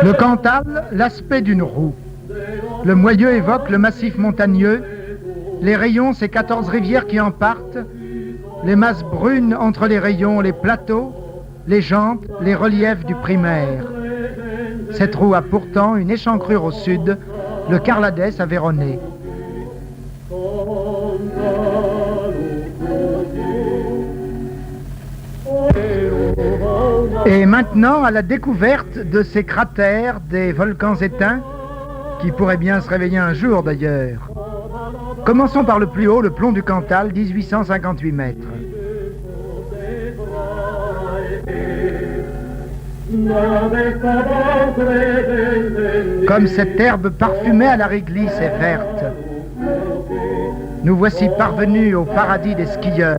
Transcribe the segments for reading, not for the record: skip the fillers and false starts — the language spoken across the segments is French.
Le Cantal, l'aspect d'une roue. Le moyeu évoque le massif montagneux, les rayons, ces 14 rivières qui en partent, les masses brunes entre les rayons, les plateaux, les jantes, les reliefs du primaire. Cette roue a pourtant une échancrure au sud, le Carladès à Véronée. Et maintenant, à la découverte de ces cratères des volcans éteints, qui pourraient bien se réveiller un jour d'ailleurs. Commençons par le plus haut, le plomb du Cantal, 1858 mètres. Comme cette herbe parfumée à la réglisse est verte, nous voici parvenus au paradis des skieurs.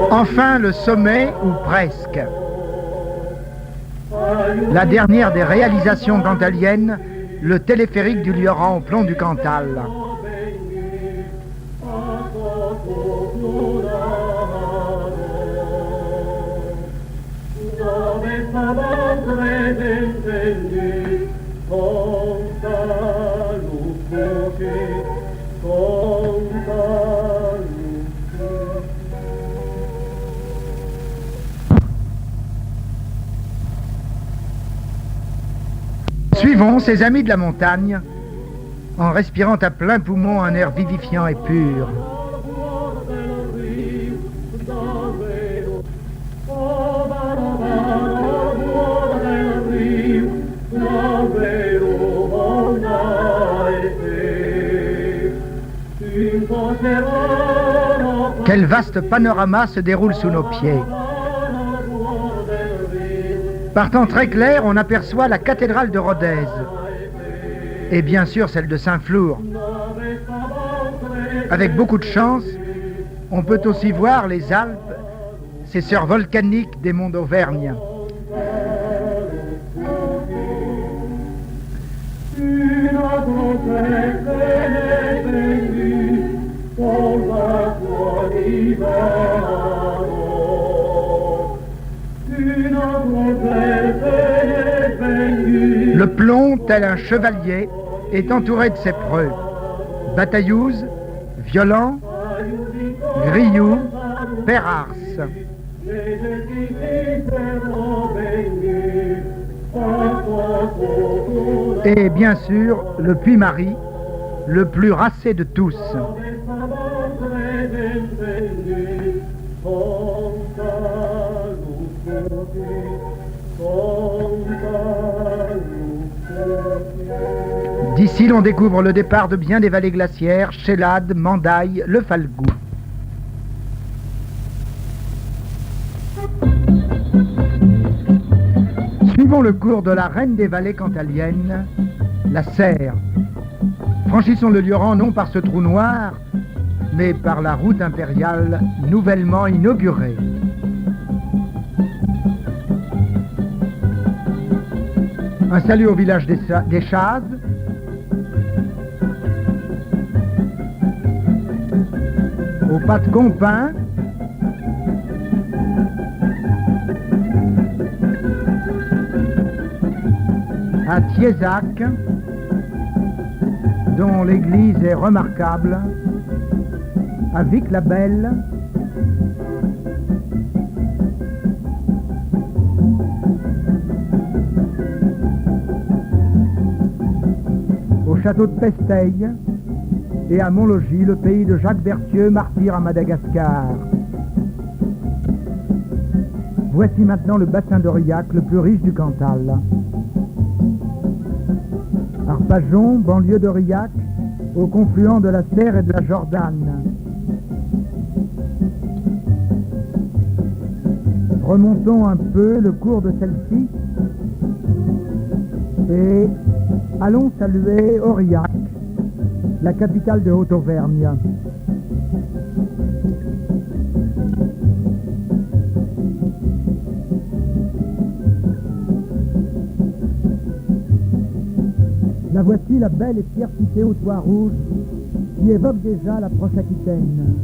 Enfin le sommet, ou presque. La dernière des réalisations cantaliennes, le téléphérique du Lioran au plomb du Cantal. Suivons ces amis de la montagne en respirant à plein poumon un air vivifiant et pur. Quel vaste panorama se déroule sous nos pieds. Par temps très clair, on aperçoit la cathédrale de Rodez et bien sûr celle de Saint-Flour. Avec beaucoup de chance, on peut aussi voir les Alpes, ces sœurs volcaniques des monts d'Auvergne. Le plomb, tel un chevalier, est entouré de ses preux. Bataillouse, Violent, Grioux, Perrars. Et bien sûr, le Puy-Marie, le plus racé de tous. D'ici, l'on découvre le départ de bien des vallées glaciaires, Chélade, Mandaille, le Falgou. Suivons le cours de la reine des vallées cantaliennes, la Serre. Franchissons le Lioran non par ce trou noir, mais par la route impériale nouvellement inaugurée. Un salut au village des Chazes. Au pas de Compin. À Thiézac, dont l'église est remarquable. À Vic-la-Belle. Au château de Pesteille et à Montlogis, le pays de Jacques Berthieu, martyr à Madagascar. Voici maintenant le bassin d'Aurillac, le plus riche du Cantal. Arpajon, banlieue d'Aurillac, au confluent de la Serre et de la Jordanne. Remontons un peu le cours de celle-ci et allons saluer Aurillac, la capitale de Haute-Auvergne. La voici, la belle et fière cité aux toits rouges, qui évoque déjà l'approche aquitaine.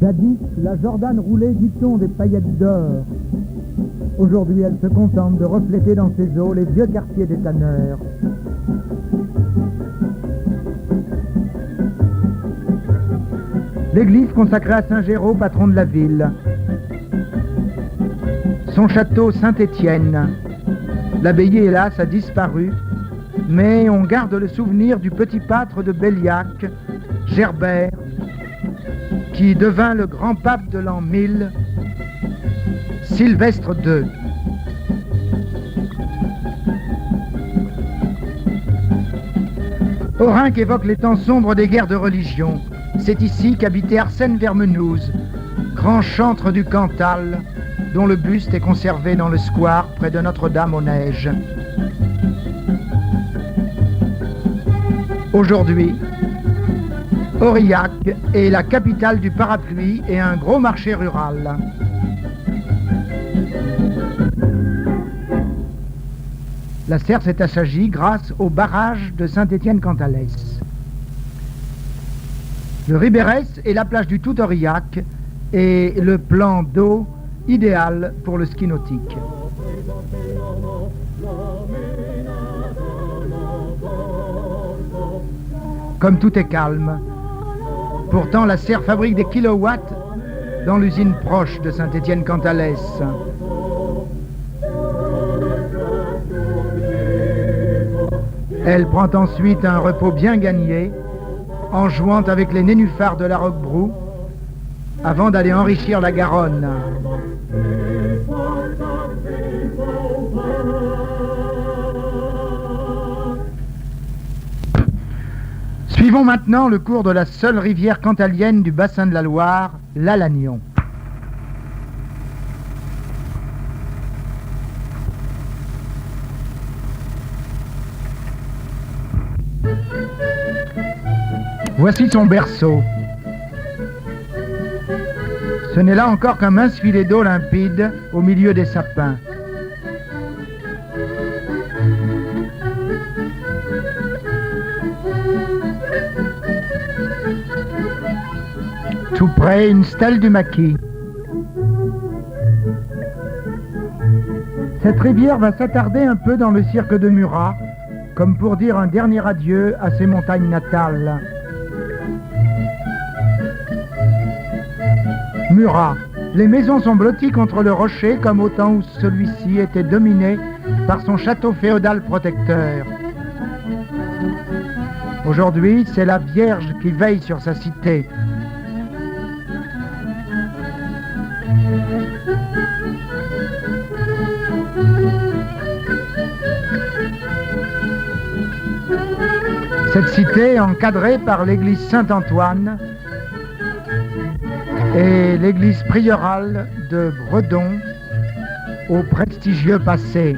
Jadis, la Jordan roulait, dit-on, des paillettes d'or. Aujourd'hui, elle se contente de refléter dans ses eaux les vieux quartiers des tanneurs. L'église consacrée à Saint-Géraud, patron de la ville. Son château Saint-Étienne. L'abbaye, hélas, a disparu, mais on garde le souvenir du petit pâtre de Belliac, Gerbert, qui devint le grand pape de l'an 1000, Sylvestre II. Orinque évoque les temps sombres des guerres de religion. C'est ici qu'habitait Arsène Vermenouze, grand chantre du Cantal, dont le buste est conservé dans le square près de Notre-Dame-aux-Neiges. Aujourd'hui, Aurillac est la capitale du parapluie et un gros marché rural. La Serre s'est assagie grâce au barrage de Saint-Étienne-Cantalès. Le Ribérès est la plage du Tout-Aurillac et le plan d'eau idéal pour le ski nautique. Comme tout est calme, pourtant la Serre fabrique des kilowatts dans l'usine proche de Saint-Étienne-Cantalès. Elle prend ensuite un repos bien gagné en jouant avec les nénuphars de la Roquebrou avant d'aller enrichir la Garonne. Suivons maintenant le cours de la seule rivière cantalienne du bassin de la Loire, l'Alagnon. Voici son berceau. Ce n'est là encore qu'un mince filet d'eau limpide au milieu des sapins. Tout près, une stèle du maquis. Cette rivière va s'attarder un peu dans le cirque de Murat, comme pour dire un dernier adieu à ses montagnes natales. Murat. Les maisons sont blotties contre le rocher comme au temps où celui-ci était dominé par son château féodal protecteur. Aujourd'hui, c'est la Vierge qui veille sur sa cité. Cette cité est encadrée par l'église Saint-Antoine et l'église priorale de Bredon au prestigieux passé.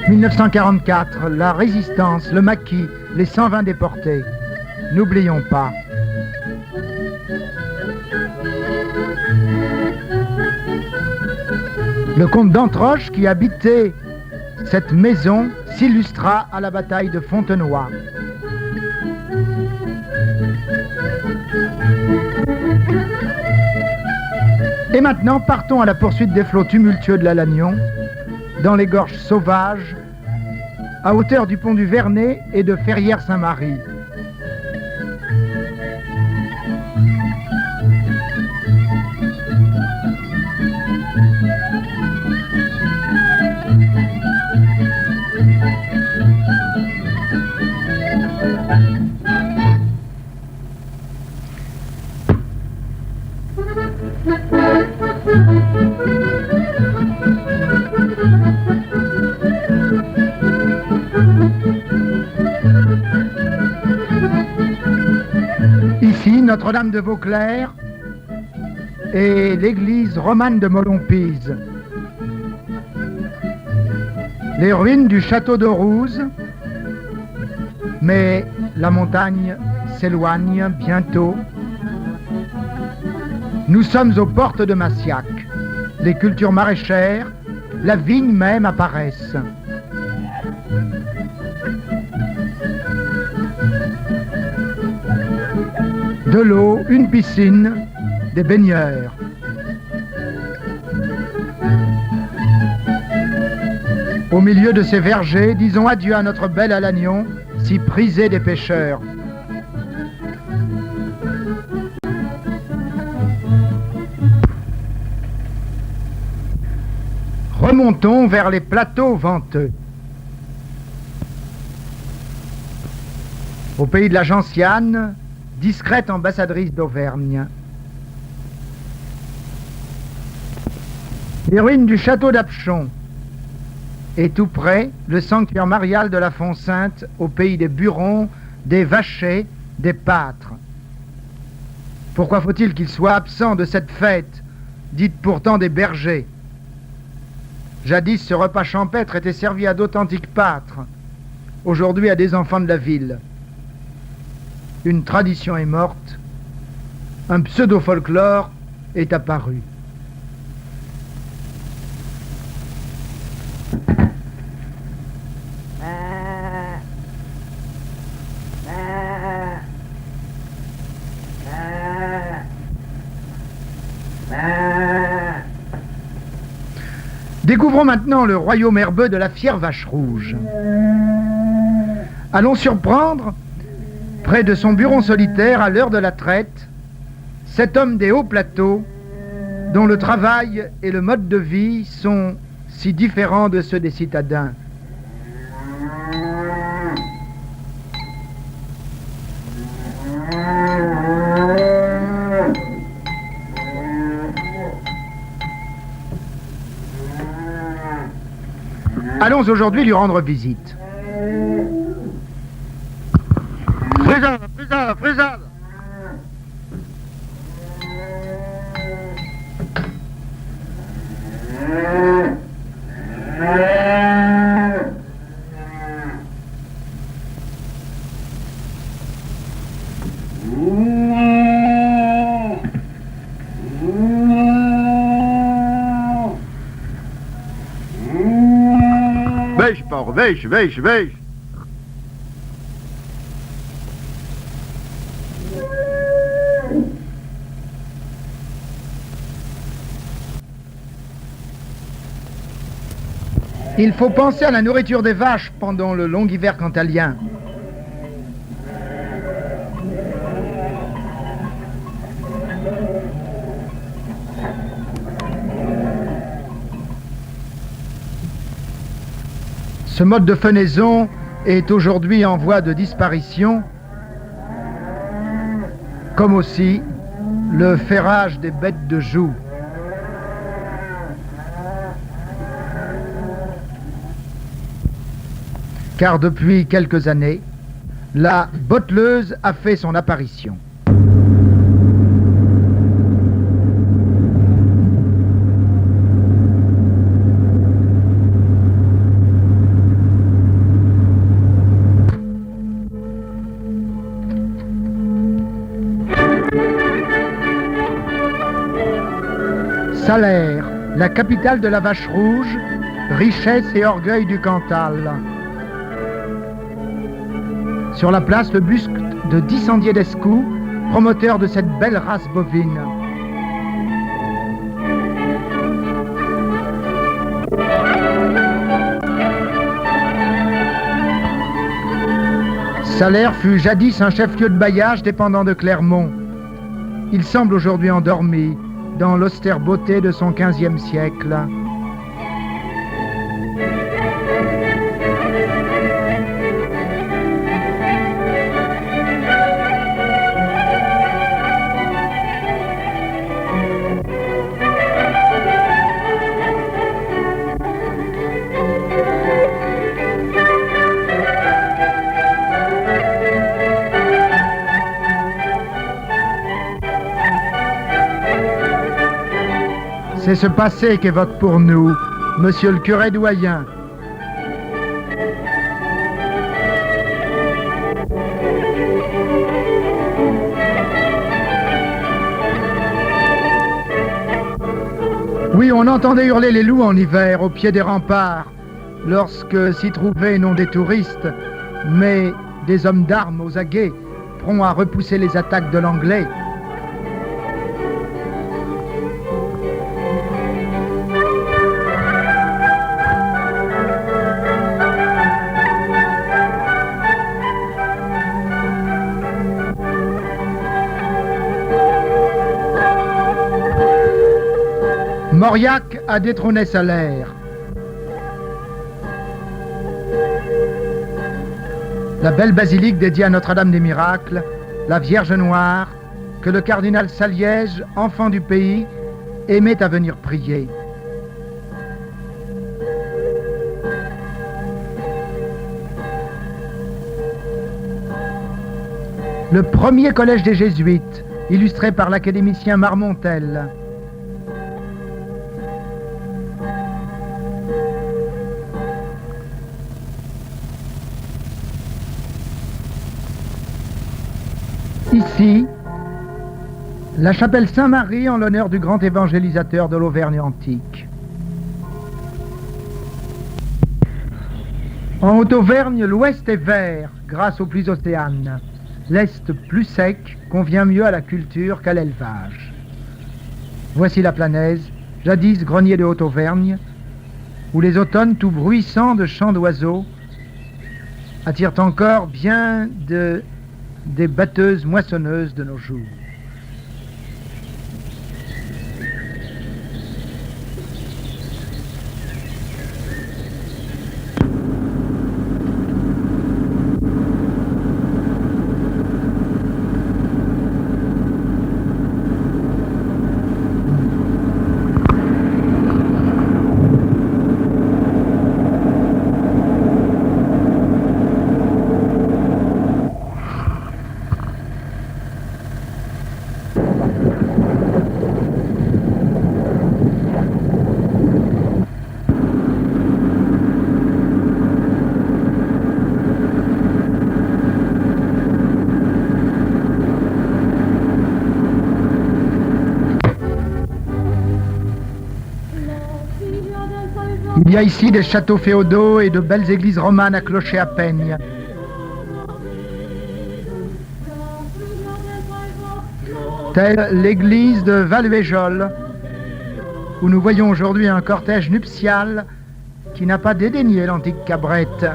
« 1944, la résistance, le maquis, les 120 déportés. N'oublions pas. » Le comte d'Antroche, qui habitait cette maison, s'illustra à la bataille de Fontenoy. Et maintenant, partons à la poursuite des flots tumultueux de l'Alagnon, dans les gorges sauvages, à hauteur du pont du Vernet et de Ferrières-Saint-Marie. Notre-Dame de Vauclair et l'église romane de Molompise. Les ruines du château de Rouze, mais la montagne s'éloigne bientôt. Nous sommes aux portes de Massiac. Les cultures maraîchères, la vigne même apparaissent. De l'eau, une piscine, des baigneurs. Au milieu de ces vergers, disons adieu à notre belle Alagnon, si prisée des pêcheurs. Remontons vers les plateaux venteux. Au pays de la Gentiane, discrète ambassadrice d'Auvergne. Les ruines du château d'Apchon. Et tout près, le sanctuaire marial de la Font-Sainte, au pays des Burons, des Vachers, des Pâtres. Pourquoi faut-il qu'il soit absent de cette fête, dite pourtant des bergers? Jadis, ce repas champêtre était servi à d'authentiques pâtres, aujourd'hui à des enfants de la ville. Une tradition est morte, un pseudo-folklore est apparu. Découvrons maintenant le royaume herbeux de la fière vache rouge. Allons surprendre, près de son bureau solitaire, à l'heure de la traite, cet homme des hauts plateaux, dont le travail et le mode de vie sont si différents de ceux des citadins. Allons aujourd'hui lui rendre visite. Frisade, frisade, frisade. Wees, Paul, wees. Il faut penser à la nourriture des vaches pendant le long hiver cantalien. Ce mode de fenaison est aujourd'hui en voie de disparition, comme aussi le ferrage des bêtes de joug. Car depuis quelques années, la botteleuse a fait son apparition. Salers, la capitale de la vache rouge, richesse et orgueil du Cantal. Sur la place, le buste de Dissendier d'Escoux, promoteur de cette belle race bovine. Salers fut jadis un chef-lieu de bailliage dépendant de Clermont. Il semble aujourd'hui endormi dans l'austère beauté de son XVe siècle. ce passé qu'évoque pour nous Monsieur le curé doyen. Oui, on entendait hurler les loups en hiver au pied des remparts, lorsque s'y trouvaient non des touristes, mais des hommes d'armes aux aguets, prompts à repousser les attaques de l'anglais. Mauriac a détrôné Salaire. La belle basilique dédiée à Notre-Dame des Miracles, la Vierge Noire, que le cardinal Saliège, enfant du pays, aimait à venir prier. Le premier collège des Jésuites, illustré par l'académicien Marmontel. Ici, la chapelle Saint-Marie en l'honneur du grand évangélisateur de l'Auvergne antique. En Haute-Auvergne, l'ouest est vert grâce aux pluies océanes. L'est plus sec convient mieux à la culture qu'à l'élevage. Voici la Planaise, jadis grenier de Haute-Auvergne, où les automnes tout bruissants de chants d'oiseaux attirent encore bien des batteuses moissonneuses de nos jours. Il y a ici des châteaux féodaux et de belles églises romanes à clocher à peigne. Telle l'église de Valluéjol, où nous voyons aujourd'hui un cortège nuptial qui n'a pas dédaigné l'antique cabrette.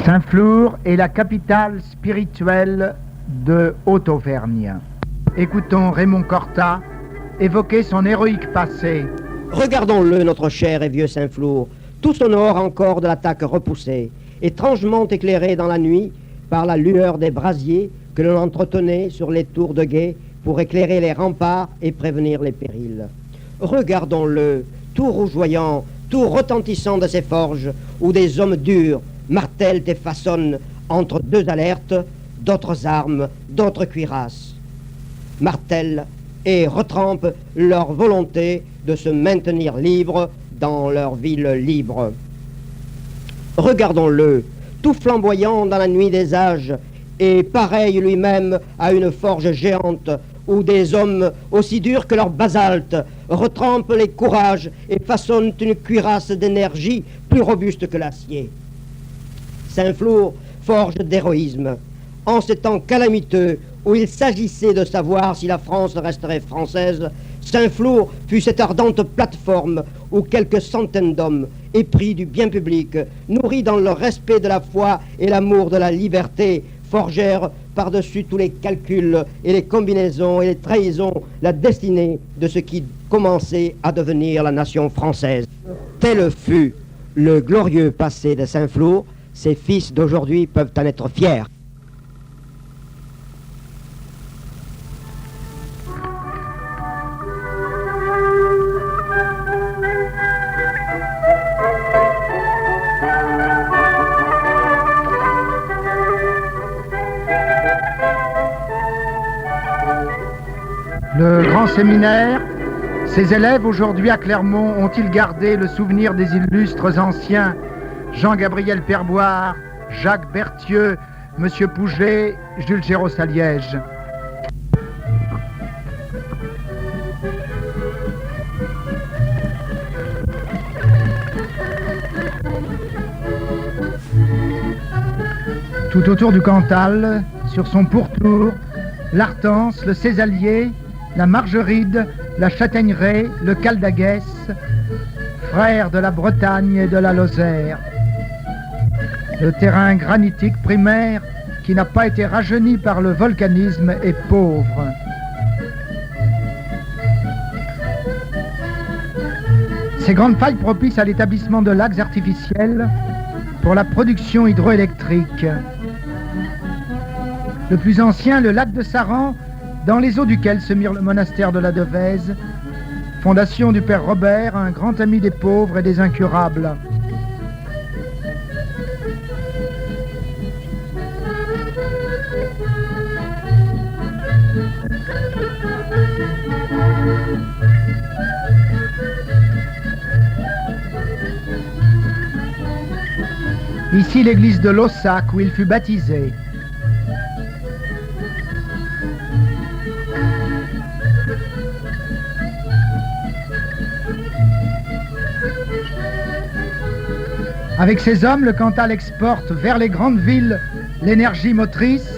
Saint-Flour est la capitale spirituelle de Haute-Auvergne. Écoutons Raymond Cortat évoquer son héroïque passé. Regardons-le, notre cher et vieux Saint-Flour, tout sonore encore de l'attaque repoussée, étrangement éclairé dans la nuit par la lueur des brasiers que l'on entretenait sur les tours de guet pour éclairer les remparts et prévenir les périls. Regardons-le, tout rougeoyant, tout retentissant de ses forges, où des hommes durs martèlent et façonnent entre deux alertes, d'autres armes, d'autres cuirasses. Martèlent et retrempent leur volonté de se maintenir libres dans leur ville libre. Regardons-le, tout flamboyant dans la nuit des âges, et pareil lui-même à une forge géante, où des hommes aussi durs que leur basalte retrempent les courages et façonnent une cuirasse d'énergie plus robuste que l'acier. Saint-Flour, forge d'héroïsme, en ces temps calamiteux où il s'agissait de savoir si la France resterait française, Saint-Flour fut cette ardente plateforme où quelques centaines d'hommes, épris du bien public, nourris dans le respect de la foi et l'amour de la liberté, forgèrent par-dessus tous les calculs et les combinaisons et les trahisons la destinée de ce qui commençait à devenir la nation française. Tel fut le glorieux passé de Saint-Flour. Ses fils d'aujourd'hui peuvent en être fiers. Le grand séminaire, ses élèves aujourd'hui à Clermont ont-ils gardé le souvenir des illustres anciens Jean-Gabriel Perboire, Jacques Berthieu, Monsieur Pouget, Jules Géros à Liège? Tout autour du Cantal, sur son pourtour, l'Artense, le Césalier, la Margeride, la Châtaigneraie, le Caldaguès, frères de la Bretagne et de la Lozère. Le terrain granitique primaire, qui n'a pas été rajeuni par le volcanisme, est pauvre. Ces grandes failles propices à l'établissement de lacs artificiels pour la production hydroélectrique. Le plus ancien, le lac de Saran, dans les eaux duquel se mire le monastère de la Devèze, fondation du père Robert, un grand ami des pauvres et des incurables. Ici l'église de Laussac où il fut baptisé. Avec ses hommes, le Cantal exporte vers les grandes villes l'énergie motrice,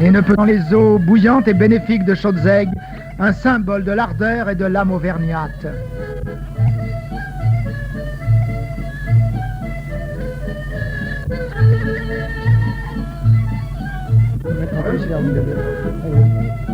et ne peut dans les eaux bouillantes et bénéfiques de Chaudes-Aigues, un symbole de l'ardeur et de l'âme auvergnate. On va mettre un peu sur